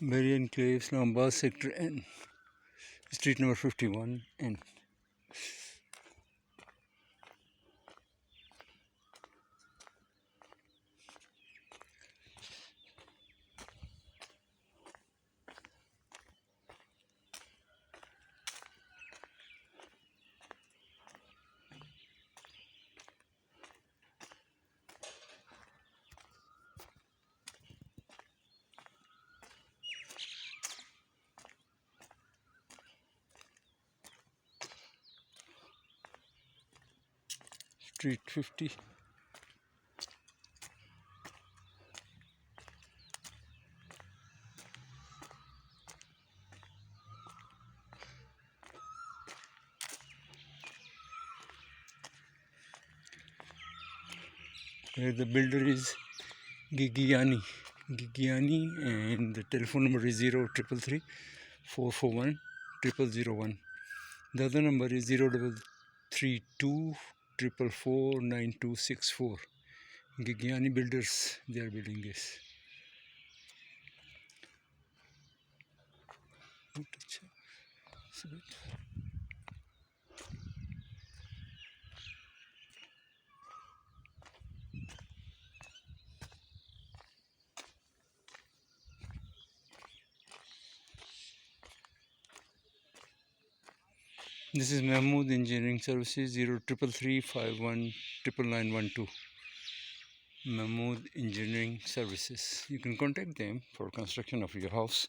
Baharia Enclave, Islam, Abad Sector N, Street number 51 N. Street 50. Where the builder is Gigiani, and the telephone number is 0333 441 0001. The other number is 0332 444 9264. Gigiani Builders, they are building this. This is Mahmood Engineering Services 0333 51 99912. Mahmood Engineering Services. You can contact them for construction of your house.